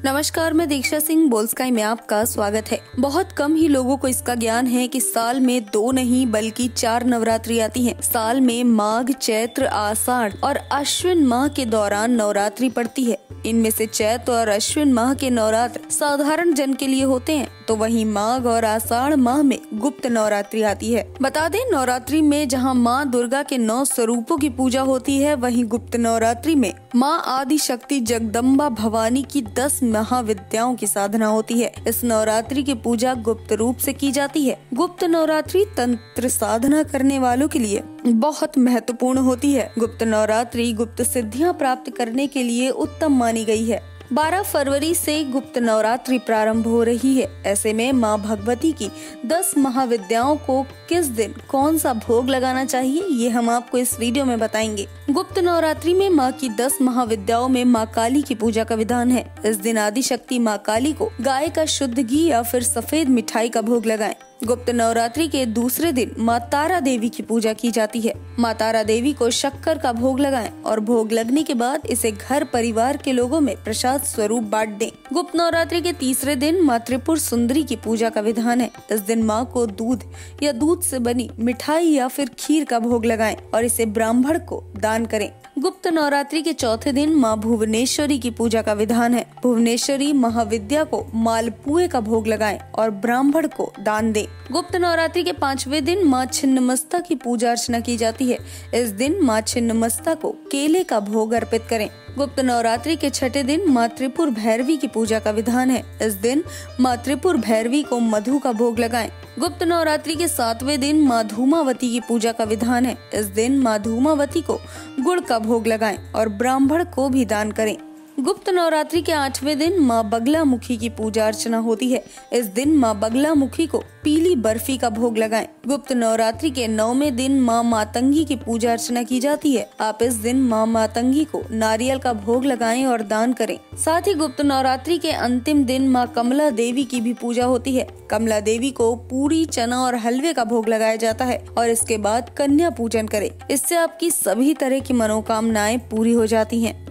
नमस्कार, मैं दीक्षा सिंह बोल्स्काई में आपका स्वागत है। बहुत कम ही लोगों को इसका ज्ञान है कि साल में 2 नहीं बल्कि 4 नवरात्रि आती हैं। साल में माघ, चैत्र, आषाढ़ और अश्विन माह के दौरान नवरात्रि पड़ती है। इनमें से चैत्र और अश्विन माह के नवरात्र साधारण जन के लिए होते हैं, तो वहीं माघ और आषाढ़ माह में गुप्त नवरात्रि आती है। बता दें, नवरात्रि में जहां माँ दुर्गा के 9 स्वरूपों की पूजा होती है, वहीं गुप्त नवरात्रि में माँ आदि शक्ति जगदम्बा भवानी की 10 महाविद्याओं की साधना होती है। इस नवरात्रि की पूजा गुप्त रूप से की जाती है। गुप्त नवरात्रि तंत्र साधना करने वालों के लिए बहुत महत्वपूर्ण होती है। गुप्त नवरात्रि गुप्त सिद्धियां प्राप्त करने के लिए उत्तम मानी गई है। 12 फरवरी से गुप्त नवरात्रि प्रारंभ हो रही है। ऐसे में माँ भगवती की 10 महाविद्याओं को किस दिन कौन सा भोग लगाना चाहिए, ये हम आपको इस वीडियो में बताएंगे। गुप्त नवरात्रि में माँ की 10 महाविद्याओं में माँ काली की पूजा का विधान है। इस दिन आदि शक्ति माँ काली को गाय का शुद्ध घी या फिर सफेद मिठाई का भोग लगाएं। गुप्त नवरात्रि के दूसरे दिन माँ तारा देवी की पूजा की जाती है। माँ तारा देवी को शक्कर का भोग लगाएं और भोग लगने के बाद इसे घर परिवार के लोगों में प्रसाद स्वरूप बांट दें। गुप्त नवरात्रि के तीसरे दिन माँ त्रिपुर सुंदरी की पूजा का विधान है। इस दिन माँ को दूध या दूध से बनी मिठाई या फिर खीर का भोग लगाएं और इसे ब्राह्मण को दान करें। गुप्त नवरात्रि के चौथे दिन माँ भुवनेश्वरी की पूजा का विधान है। भुवनेश्वरी महाविद्या को मालपुए का भोग लगाएं और ब्राह्मण को दान दें। गुप्त नवरात्रि के 5वें दिन माँ छिन्नमस्ता की पूजा अर्चना की जाती है। इस दिन माँ छिन्नमस्ता को केले का भोग अर्पित करें। गुप्त नवरात्रि के 6ठे दिन माँ त्रिपुर भैरवी की पूजा का विधान है। इस दिन माँ त्रिपुर भैरवी को मधु का भोग लगाएं। गुप्त नवरात्रि के 7वें दिन माँ धूमावती की पूजा का विधान है। इस दिन माँ धूमावती को गुड़ का भोग लगाएं और ब्राह्मण को भी दान करें। गुप्त नवरात्रि के 8वें दिन माँ बगलामुखी की पूजा अर्चना होती है। इस दिन माँ बगलामुखी को पीली बर्फी का भोग लगाएं। गुप्त नवरात्रि के 9वें दिन माँ मातंगी की पूजा अर्चना की जाती है। आप इस दिन माँ मातंगी को नारियल का भोग लगाएं और दान करें। साथ ही गुप्त नवरात्रि के अंतिम दिन माँ कमला देवी की भी पूजा होती है। कमला देवी को पूरी, चना और हलवे का भोग लगाया जाता है और इसके बाद कन्या पूजन करें। इससे आपकी सभी तरह की मनोकामनाएं पूरी हो जाती हैं।